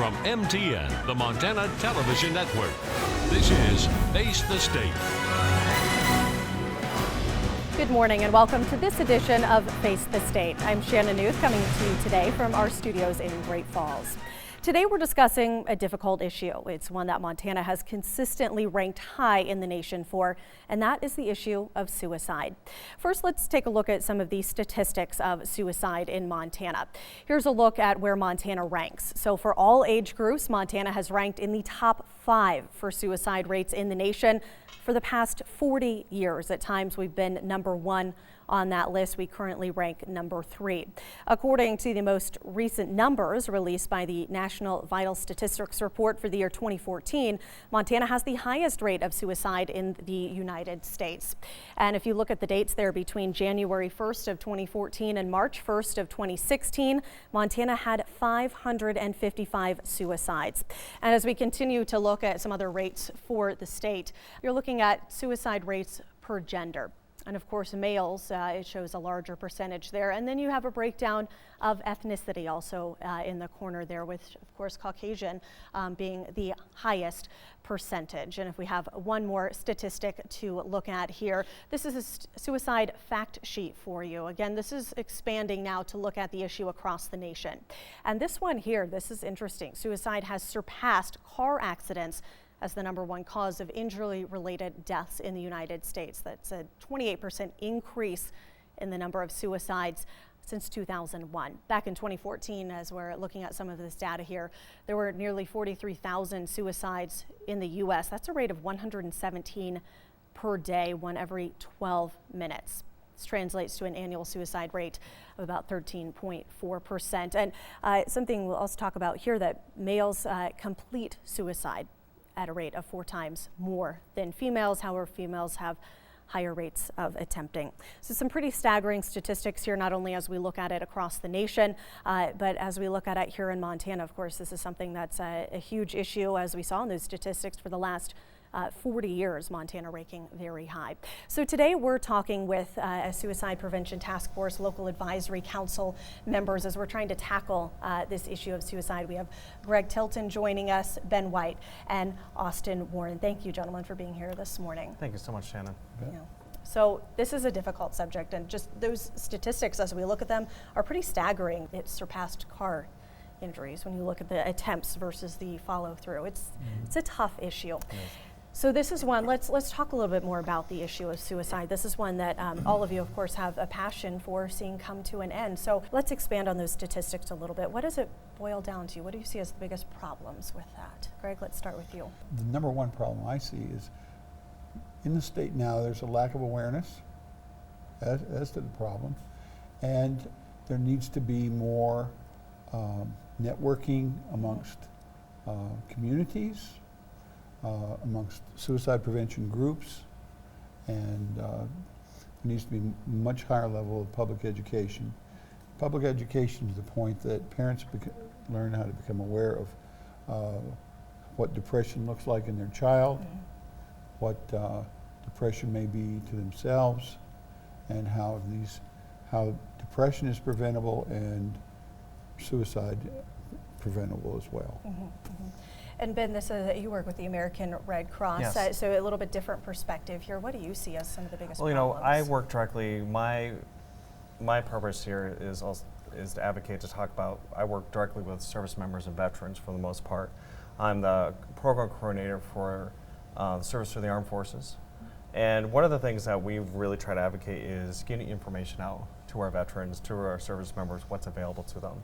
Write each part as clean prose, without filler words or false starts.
from MTN, the Montana Television Network. This is Face the State. Good morning and welcome to this edition of Face the State. I'm Shannon NEWTH coming to you today from our studios in Great Falls. Today we're discussing a difficult issue. It's one that Montana has consistently ranked high in the nation for, and that is the issue of suicide. First, let's take a look at some of the statistics of suicide in Montana. Here's a look at where Montana ranks. So for all age groups, Montana has ranked in the top 5 for suicide rates in the nation for the past 40 years. At times we've been number 1 on that list. We currently rank number 3. According to the most recent numbers released by the National Vital Statistics Report for the year 2014, Montana has the highest rate of suicide in the United States. And if you look at the dates there between January 1st of 2014 and March 1st of 2016, Montana had 555 suicides. And as we continue to look at some other rates for the state, you're looking at suicide rates per gender. And of course, males, it shows a larger percentage there. And then you have a breakdown of ethnicity also in the corner there, with, of course, Caucasian being the highest percentage. And if we have one more statistic to look at here, this is a suicide fact sheet for you. Again, this is expanding now to look at the issue across the nation. And this one here, this is interesting. Suicide has surpassed car accidents as the number 1 cause of injury-related deaths in the United States. That's a 28% increase in the number of suicides since 2001. Back in 2014, as we're looking at some of this data here, there were nearly 43,000 suicides in the U.S. That's a rate of 117 per day, 1 every 12 minutes. This translates to an annual suicide rate of about 13.4%. And something we'll also talk about here, that males complete suicide at a rate of 4 times more than females. However, females have higher rates of attempting. So some pretty staggering statistics here, not only as we look at it across the nation, but as we look at it here in Montana. Of course, this is something that's a huge issue, as we saw in those statistics for the last 40 years, Montana ranking very high. So today we're talking with a suicide prevention task force, local advisory council members, as we're trying to tackle this issue of suicide. We have Greg TILTON joining us, Ben White, and Austin Warren. Thank you, gentlemen, for being here this morning. Thank you so much, Shannon. Yeah. So this is a difficult subject, and just those statistics, as we look at them, are pretty staggering. It surpassed car injuries when you look at the attempts versus the follow-through. It's a tough issue. So this is one, let's talk a little bit more about the issue of suicide. This is one that all of you, of course, have a passion for seeing come to an end. So let's expand on those statistics a little bit. What does it boil down to? What do you see as the biggest problems with that? Greg, let's start with you. The number 1 problem I see is in the state now there's a lack of awareness as to the problem, and there needs to be more networking amongst communities, amongst suicide prevention groups, and there needs to be much higher level of public education. Public education to the point that parents learn how to become aware of what depression looks like in their child, what depression may be to themselves, and how depression is preventable and suicide preventable as well. And Ben, you work with the American Red Cross, Yes. So a little bit different perspective here. What do you see as some of the biggest problems? Well, you know, I work directly. My purpose here is to advocate, to talk about. I work directly with service members and veterans for the most part. I'm the program coordinator for the Service to the Armed Forces, and one of the things that we really try to advocate is getting information out to our veterans, to our service members, what's available to them.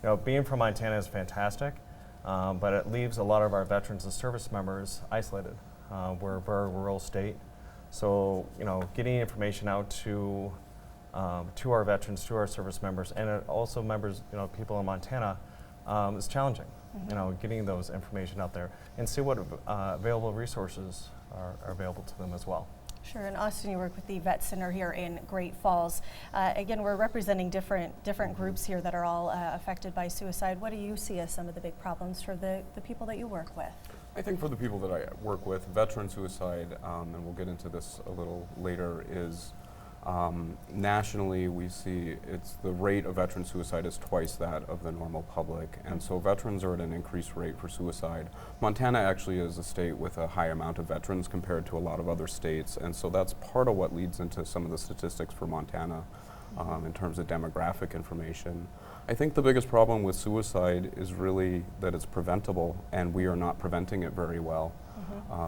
You know, being from Montana is fantastic. But it leaves a lot of our veterans and service members isolated. We're a very rural state, so you know, getting information out to our veterans, to our service members, and also members, you know, people in Montana, is challenging. You know, getting those information out there and see what available resources are available to them as well. Sure, and Austin, you work with the Vet Center here in Great Falls. Again, we're representing different groups here that are all affected by suicide. What do you see as some of the big problems for the people that you work with? I think for the people that I work with, veteran suicide, and we'll get into this a little later, is Nationally, we see the rate of veteran suicide is twice that of the normal public, and so veterans are at an increased rate for suicide. Montana actually is a state with a high amount of veterans compared to a lot of other states, and so that's part of what leads into some of the statistics for Montana in terms of demographic information. I think the biggest problem with suicide is really that it's preventable, and we are not preventing it very well.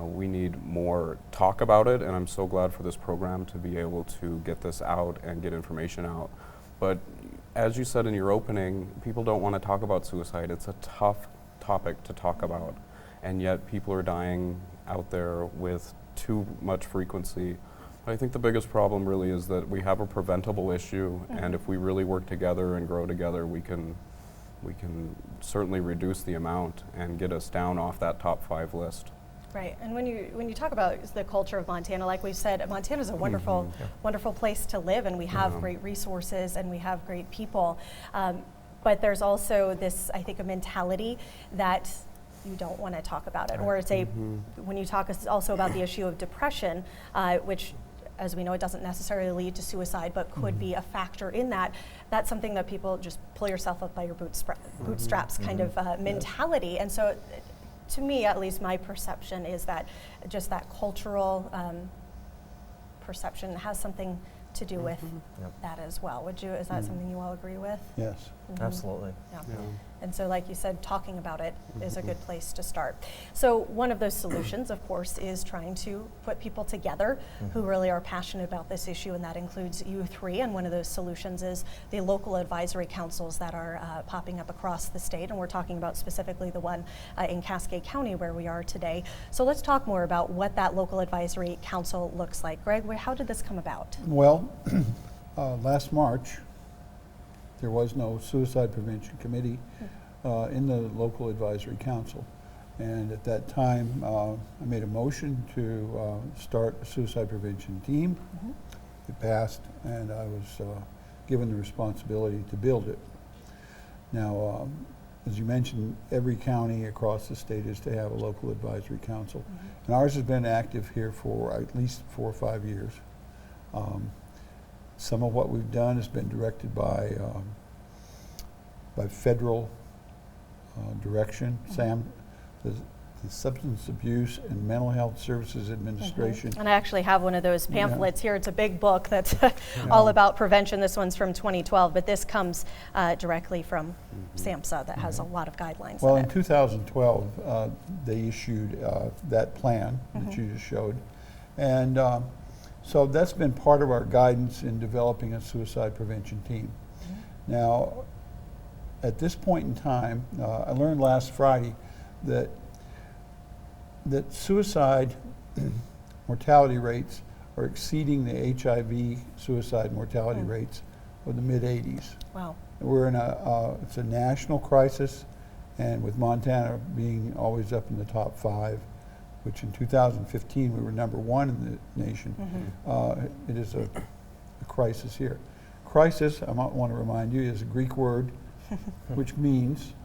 We need more talk about it, and I'm so glad for this program to be able to get this out and get information out. But as you said in your opening, people don't want to talk about suicide. It's a tough topic to talk about, and yet people are dying out there with too much frequency. I think the biggest problem really is that we have a preventable issue, and if we really work together and grow together, we can certainly reduce the amount and get us down off that top 5 list. Right, and when you talk about the culture of Montana, like we said, Montana is a wonderful, wonderful place to live, and we have great resources and we have great people. But there's also this, I think, a mentality that you don't want to talk about it, or it's a when you talk also about the issue of depression, which, as we know, it doesn't necessarily lead to suicide, but could be a factor in that. That's something that people just pull yourself up by your bootstraps kind of mentality, and so. To me, at least, my perception is that just that cultural perception has something to do with that as well. Is that something you all agree with? Yes. Absolutely. Yeah. And so, like you said, talking about it is a good place to start. So one of those solutions, of course, is trying to put people together who really are passionate about this issue, and that includes you three. And one of those solutions is the local advisory councils that are popping up across the state, and we're talking about specifically the one in Cascade County where we are today. So let's talk more about what that local advisory council looks like. Greg, how did this come about? Well, last March, there was no suicide prevention committee in the local advisory council. And at that time, I made a motion to start a suicide prevention team. It passed, and I was given the responsibility to build it. Now, as you mentioned, every county across the state is to have a local advisory council. And ours has been active here for at least 4 or 5 years. Some of what we've done has been directed by federal direction. SAM, the Substance Abuse and Mental Health Services Administration. And I actually have one of those pamphlets here. It's a big book that's all about prevention. This one's from 2012, but this comes directly from SAMHSA that has a lot of guidelines. Well, in 2012, they issued that plan that you just showed. And so that's been part of our guidance in developing a suicide prevention team. Now, at this point in time, I learned last Friday that suicide mortality rates are exceeding the HIV suicide mortality rates of the mid-80s. Wow. We're in it's a national crisis, and with Montana being always up in the top 5, which in 2015 we were #1 in the nation, it is a crisis here. Crisis, I might want to remind you, is a Greek word which means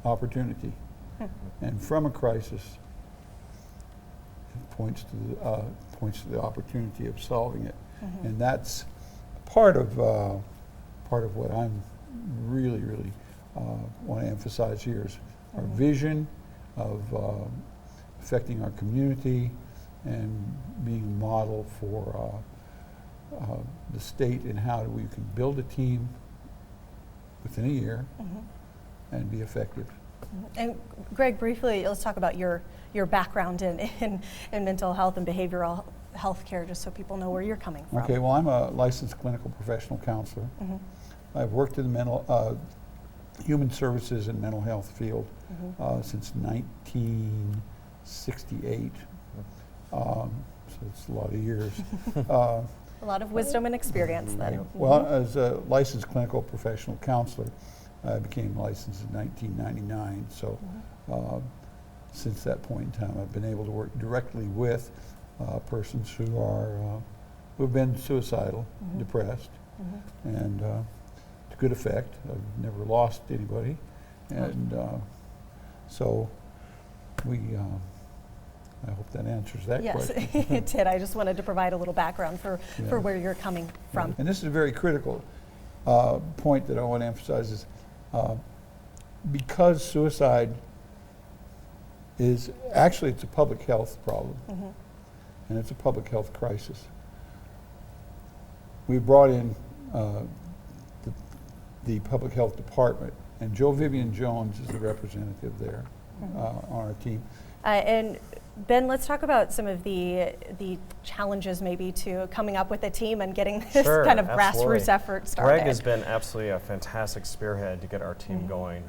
opportunity. And from a crisis, it points to the opportunity of solving it. And that's part of what I'm really want to emphasize here is our vision of affecting our community and being a model for the state in how we can build a team within a year and be effective. And Greg, briefly, let's talk about your background in mental health and behavioral health care, just so people know where you're coming from. Okay, well, I'm a licensed clinical professional counselor. I've worked in the human services and mental health field since 1968. So it's a lot of years. A lot of wisdom and experience then. Well, as a licensed clinical professional counselor, I became licensed in 1999. So since that point in time, I've been able to work directly with persons who've been suicidal, depressed, and to good effect. I've never lost anybody, and so we I hope that answers that Yes, question. it did. I just wanted to provide a little background for where you're coming from. And this is a very critical point that I want to emphasize is because suicide is actually, it's a public health problem, and it's a public health crisis. We brought in the public health department, and Joe Vivian Jones is the representative there on our team. And Ben, let's talk about some of the challenges maybe to coming up with a team and getting this Sure, kind of absolutely. grassroots effort started. Greg has been absolutely a fantastic spearhead to get our team going.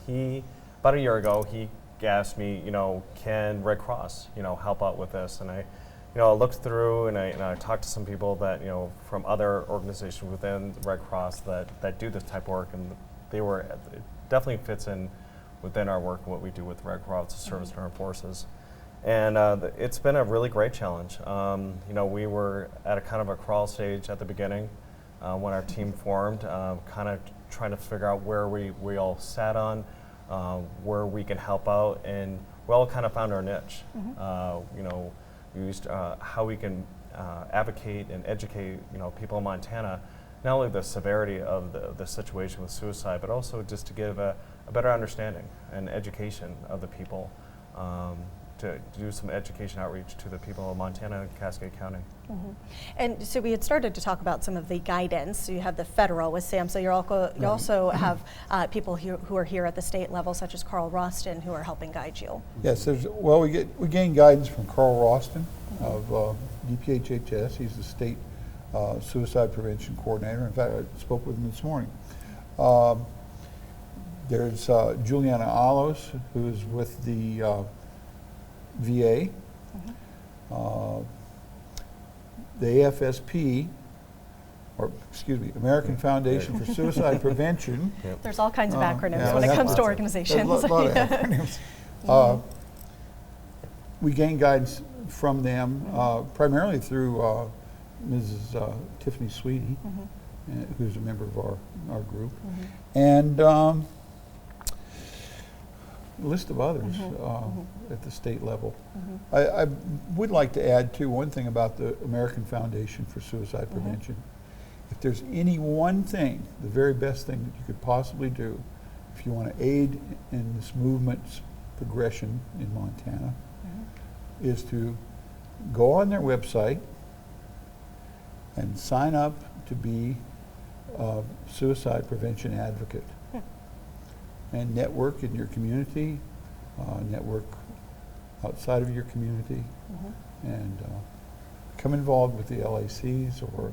He, about a year ago, he asked me, can Red Cross, help out with this? And I looked through and I talked to some people that, from other organizations within Red Cross that do this type of work, and it definitely fits in within our work, what we do with Red Cross Service and Armed Forces. And it's been a really great challenge. We were at a kind of a crawl stage at the beginning when our team formed, kind of trying to figure out where we all sat on, where we can help out, and we all kind of found our niche. We used how we can advocate and educate people in Montana, not only the severity of the situation with suicide, but also just to give a better understanding and education of the people, to do some education outreach to the people of Montana and Cascade County. And so we had started to talk about some of the guidance. So you have the federal with Sam, so you also have people who are here at the state level, such as Carl Rostin, who are helping guide you. Yes, we gain guidance from Carl Rostin of DPHHS. He's the state suicide prevention coordinator. In fact, I spoke with him this morning. There's Juliana Alos, who is with the VA. The AFSP, or excuse me, American Foundation for Suicide Prevention. There's all kinds of acronyms yeah, when it comes to there's organizations. a lot of acronyms. We gain guidance from them primarily through Mrs. Tiffany Sweetie, who's a member of our group, and a list of others at the state level. I would like to add too one thing about the American Foundation for Suicide Prevention. If there's any one thing, the very best thing that you could possibly do if you want to aid in this movement's progression in Montana, is to go on their website and sign up to be a suicide prevention advocate. And network in your community, network outside of your community, and become involved with the LACs or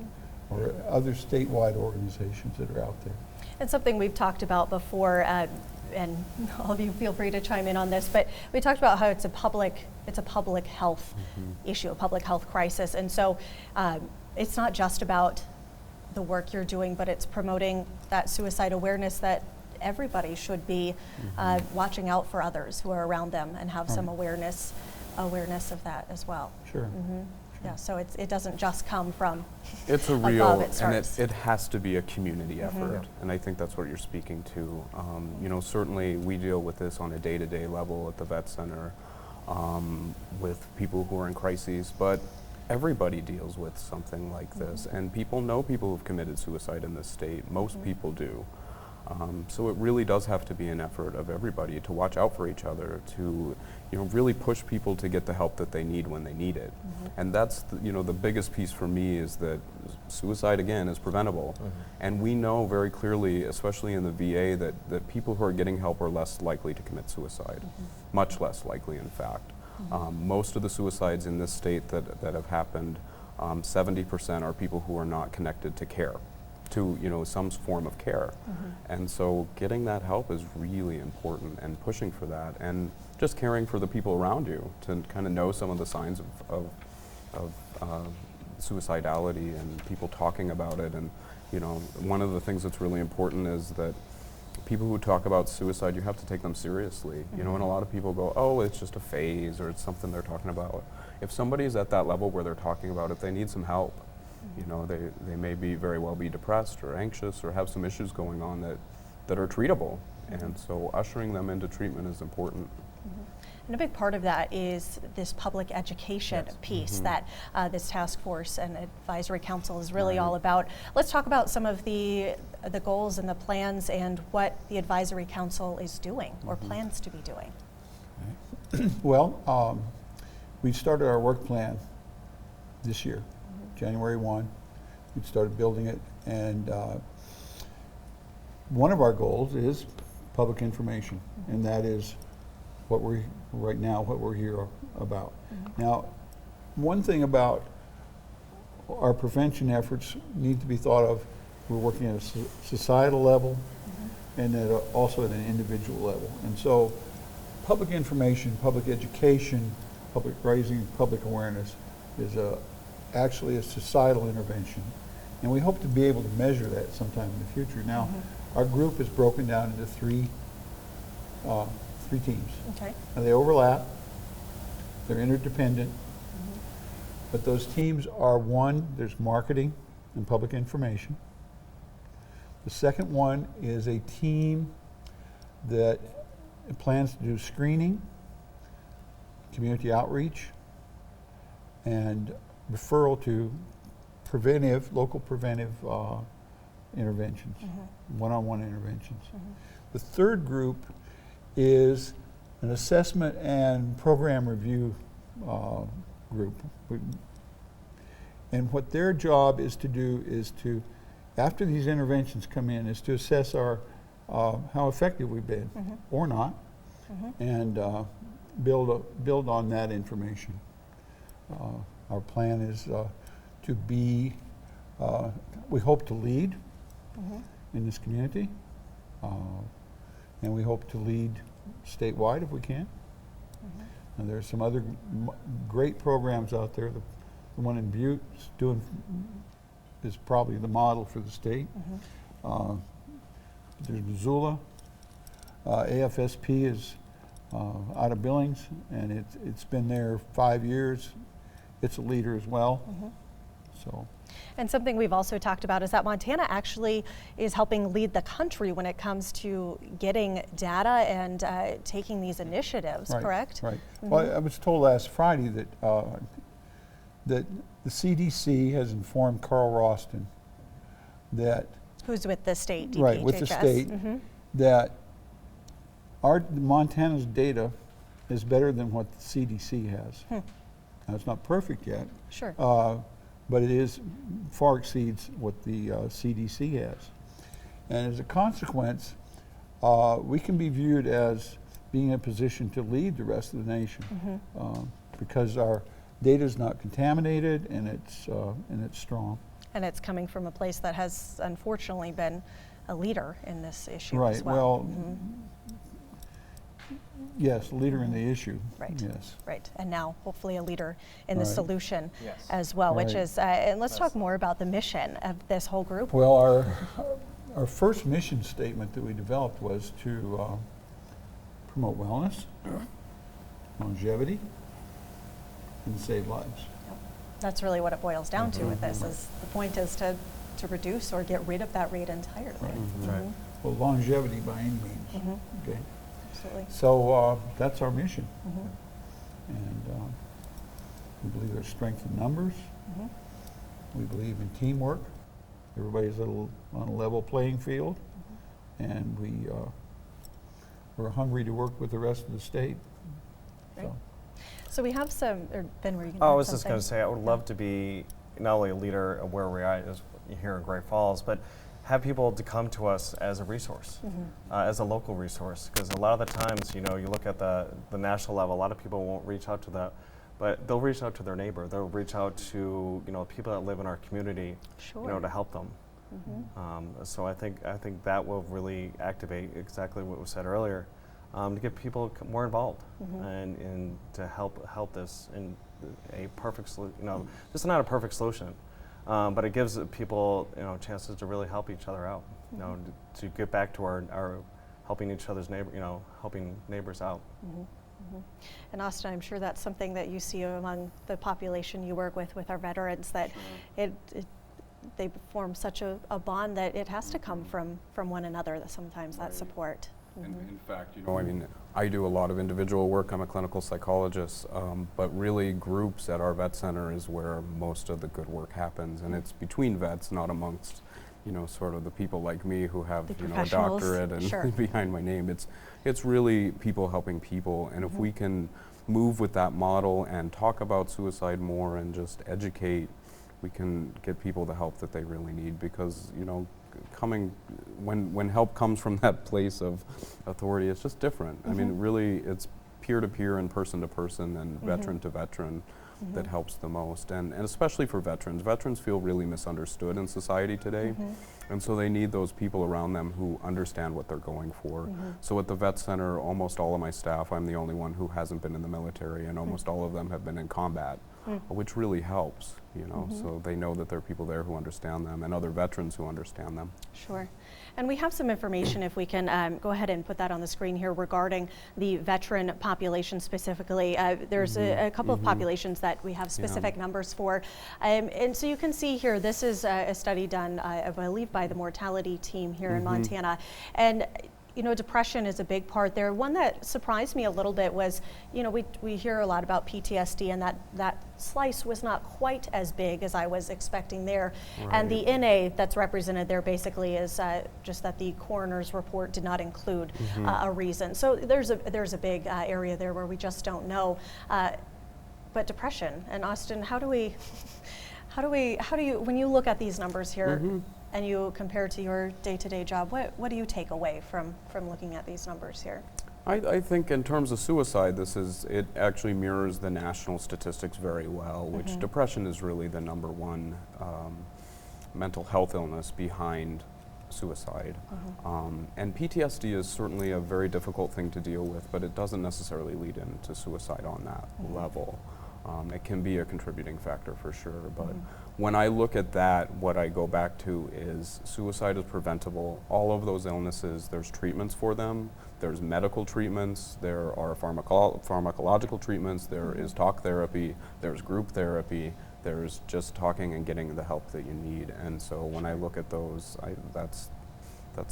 other statewide organizations that are out there. And something we've talked about before, and all of you feel free to chime in on this, but we talked about how it's a public health issue, a public health crisis, and so it's not just about the work you're doing, but it's promoting that suicide awareness that everybody should be watching out for others who are around them and have some awareness of that as well. Sure. Yeah, so it doesn't just come from It's a above, real, it starts. and it has to be a community effort, and I think that's what you're speaking to. Certainly we deal with this on a day-to-day level at the vet center with people who are in crises, but everybody deals with something like this, and people know people who've committed suicide in this state. Most people do. So it really does have to be an effort of everybody to watch out for each other, to really push people to get the help that they need when they need it. And that's the biggest piece for me, is that suicide, again, is preventable. And we know very clearly, especially in the VA, that people who are getting help are less likely to commit suicide, much less likely, in fact. Most of the suicides in this state that have happened, 70% are people who are not connected to care, to some form of care. And so getting that help is really important, and pushing for that, and just caring for the people around you to kind of know some of the signs of suicidality and people talking about it. And one of the things that's really important is that people who talk about suicide, you have to take them seriously. And a lot of people go, oh, it's just a phase, or it's something they're talking about. If somebody's at that level where they're talking about it, they need some help. They may very well be depressed or anxious or have some issues going on that are treatable. And so ushering them into treatment is important. And a big part of that is this public education piece that this task force and advisory council is really all about. Let's talk about some of the goals and the plans and what the advisory council is doing or plans to be doing. Well, we started our work plan this year, January 1. We started building it, and one of our goals is public information, and that is what we're right now, what we're here about. Now, one thing about our prevention efforts need to be thought of. We're working at a societal level and also at an individual level. And so public information, public education, raising public awareness is actually a societal intervention. And we hope to be able to measure that sometime in the future. Now, our group is broken down into three teams. Okay. Now, they overlap, they're interdependent, but those teams are: one, there's marketing and public information. The second one is a team that plans to do screening, community outreach, and referral to local preventive interventions, one-on-one interventions. The third group is an assessment and program review group. And what their job is to do is to, after these interventions come in, is to assess our how effective we've been or not, and build on that information. Our plan is to be, we hope to lead in this community, and we hope to lead statewide if we can. And there's some other great programs out there. The one in Butte is probably the model for the state. There's Missoula. AFSP is out of Billings, and it's been there 5 years. It's a leader as well. So. And something we've also talked about is that Montana actually is helping lead the country when it comes to getting data and taking these initiatives, correct? Right. Well, I was told last Friday that that the CDC has informed Carl Roston that who's with the state, DPHHS. Right, with the state, that Montana's data is better than what the CDC has. Now, it's not perfect yet. Sure. But it far exceeds what the CDC has. And as a consequence, we can be viewed as being in a position to lead the rest of the nation because our data is not contaminated and it's strong. And it's coming from a place that has unfortunately been a leader in this issue right. as well. Yes, leader in the issue. Right. Yes. Right. And now hopefully a leader in the solution Yes. as well, which is, and let's talk more about the mission of this whole group. Well, our first mission statement that we developed was to promote wellness, longevity, and save lives. That's really what it boils down to with this. Is the point is to reduce or get rid of that rate entirely. Right. Well, longevity by any means. Okay. Absolutely. So that's our mission, and we believe there's strength in numbers. We believe in teamwork. Everybody's on a level playing field, and we're hungry to work with the rest of the state. Right. So we have some, or Ben, were you going to I was just going to say, I would love to be not only a leader of where we're at is here in Great Falls, but have people to come to us as a resource, as a local resource. Because a lot of the times, you look at the national level, a lot of people won't reach out to that, but they'll reach out to their neighbor. They'll reach out to people that live in our community, to help them. So I think that will really activate exactly what was said earlier, to get people more involved and to help this in a perfect solution. This is not a perfect solution. But it gives people, chances to really help each other out, to get back to our helping each other's helping neighbors out. And Austin, I'm sure that's something that you see among the population you work with our veterans, that they form such a bond that it has to come from one another, that sometimes that support. In fact, you know, I mean, I do a lot of individual work. I'm a clinical psychologist, but really groups at our vet center is where most of the good work happens, and it's between vets, not amongst, you know, sort of the people like me who have, you know, a doctorate and sure. behind my name. It's really people helping people, and if we can move with that model and talk about suicide more and just educate, we can get people the help that they really need, because, you know, when help comes from that place of authority, it's just different. I mean, really, it's peer to peer and person to person and veteran to veteran that helps the most, and especially for veterans. Veterans feel really misunderstood in society today, and so they need those people around them who understand what they're going for. So at the vet center, almost all of my staff, I'm the only one who hasn't been in the military, and almost all of them have been in combat, which really helps, you know, so they know that there are people there who understand them and other veterans who understand them. Sure. And we have some information, if we can go ahead and put that on the screen here, regarding the veteran population specifically. There's a couple of populations that we have specific numbers for. And so you can see here, this is a study done, I believe, by the mortality team here in Montana. And you know, depression is a big part there. One that surprised me a little bit was, you know, we hear a lot about PTSD, and that slice was not quite as big as I was expecting there. Right. And the NA that's represented there basically is just that the coroner's report did not include a reason. So there's a big area there where we just don't know. But depression, and Austin, how do you, when you look at these numbers here, and you compare to your day-to-day job, what do you take away from looking at these numbers here? I think in terms of suicide, it actually mirrors the national statistics very well, which depression is really the #1 mental health illness behind suicide. And PTSD is certainly a very difficult thing to deal with, but it doesn't necessarily lead into suicide on that level. It can be a contributing factor for sure, but when I look at that, what I go back to is suicide is preventable. All of those illnesses, there's treatments for them. There's medical treatments, there are pharmacological treatments, there is talk therapy, there's group therapy, there's just talking and getting the help that you need. And so when I look at those, that's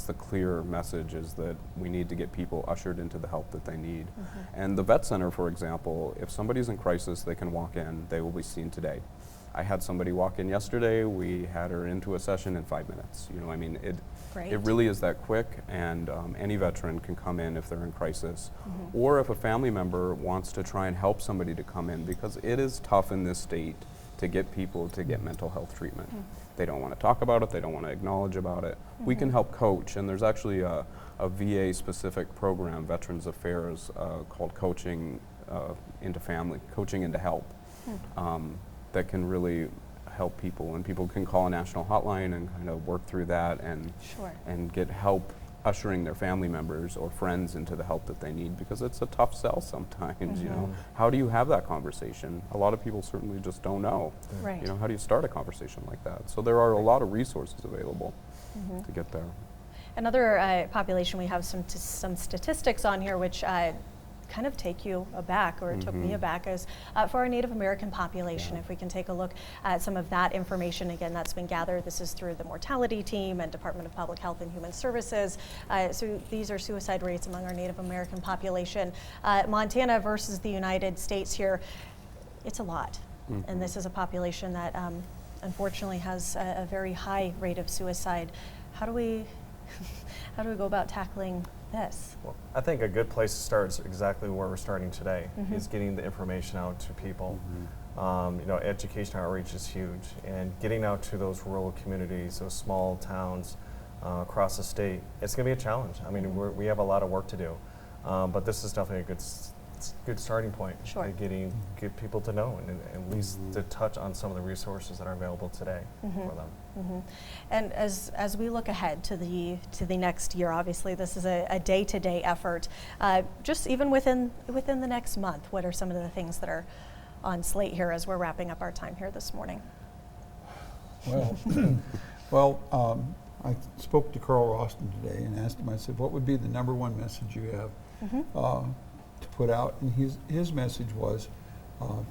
the clear message, is that we need to get people ushered into the help that they need. And the vet center, for example, if somebody's in crisis, they can walk in, they will be seen today. I had somebody walk in yesterday, we had her into a session in 5 minutes. You know, I mean, it really is that quick, and any veteran can come in if they're in crisis. Or if a family member wants to try and help somebody to come in, because it is tough in this state to get people to get mental health treatment. They don't want to talk about it, they don't want to acknowledge about it. We can help coach, and there's actually a VA specific program, Veterans Affairs, called Coaching into Family, Coaching into Help, that can really help people, and people can call a national hotline and kind of work through that and get help ushering their family members or friends into the help that they need, because it's a tough sell sometimes, you know. How do you have that conversation? A lot of people certainly just don't know. Right. You know, how do you start a conversation like that? So there are a lot of resources available to get there. Another population, we have some statistics on here which kind of take you aback, or it took me aback, is for our Native American population. If we can take a look at some of that information, again, that's been gathered. This is through the mortality team and Department of Public Health and Human Services. So these are suicide rates among our Native American population. Montana versus the United States here, it's a lot. And this is a population that unfortunately has a very high rate of suicide. How do we go about tackling this? Well, I think a good place to start is exactly where we're starting today, is getting the information out to people. You know, education outreach is huge, and getting out to those rural communities, those small towns across the state, it's going to be a challenge. I mean, we have a lot of work to do, but this is definitely a good starting point. Sure. Get people to know, and at least to touch on some of the resources that are available today for them. And as we look ahead to the next year, obviously this is a day-to-day effort. Just even within the next month, what are some of the things that are on slate here as we're wrapping up our time here this morning? Well, I spoke to Carl Roston today and asked him, I said, what would be the #1 message you have to put out? And his message was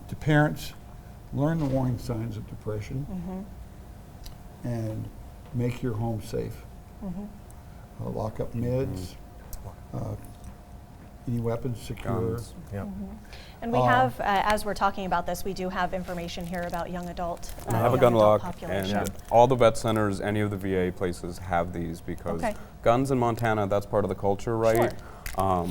to parents, learn the warning signs of depression and make your home safe. Lock up mids, any weapons secure. Guns. Yep. And we have, as we're talking about this, we do have information here about young adult. I have a young gun adult lock, population. and all the vet centers, any of the VA places have these because Okay. guns in Montana, that's part of the culture, right? Sure.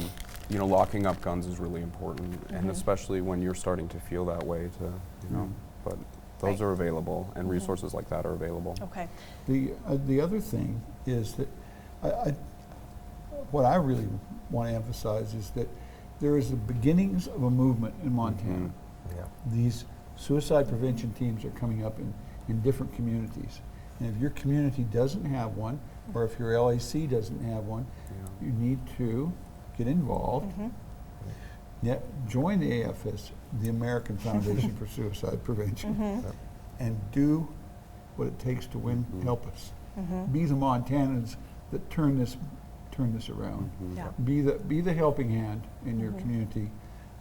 You know, locking up guns is really important, and especially when you're starting to feel that way, you know. But those Right. are available, and resources like that are available. Okay. The other thing is that what I really want to emphasize is that there is the beginnings of a movement in Montana. Yeah. These suicide prevention teams are coming up in different communities. And if your community doesn't have one, or if your LAC doesn't have one, you need to get involved. Join the AFS, the American Foundation for Suicide Prevention, and do what it takes to win. Help us. Be the Montanans that turn this around. Yeah. Be the helping hand in your community,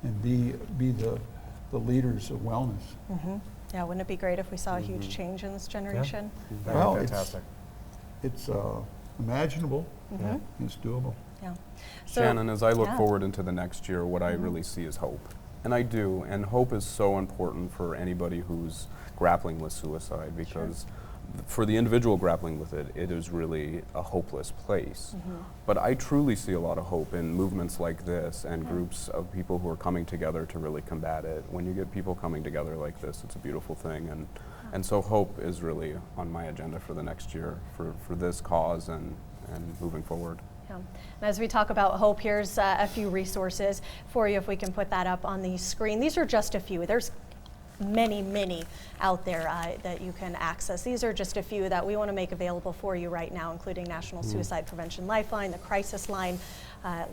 and be the leaders of wellness. Yeah, wouldn't it be great if we saw a huge change in this generation? That'd Well, be it's- fantastic. It's imaginable. It's doable. Yeah. So, Shannon, as I look yeah. forward into the next year, what I really see is hope. And I do, and hope is so important for anybody who's grappling with suicide, because for the individual grappling with it, it is really a hopeless place. But I truly see a lot of hope in movements like this and groups of people who are coming together to really combat it. When you get people coming together like this, it's a beautiful thing. And so hope is really on my agenda for the next year for this cause and moving forward. Yeah. And as we talk about hope, here's a few resources for you if we can put that up on the screen. These are just a few. There's many out there that you can access. These are just a few that we want to make available for you right now, including National Suicide Prevention Lifeline, the Crisis Line,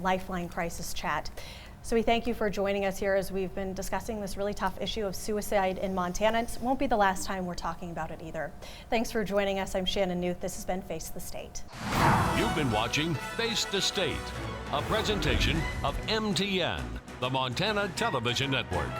Lifeline Crisis Chat. So we thank you for joining us here as we've been discussing this really tough issue of suicide in Montana. It won't be the last time we're talking about it either. Thanks for joining us. I'm Shannon Newth. This has been Face the State. You've been watching Face the State, a presentation of MTN, the Montana Television Network.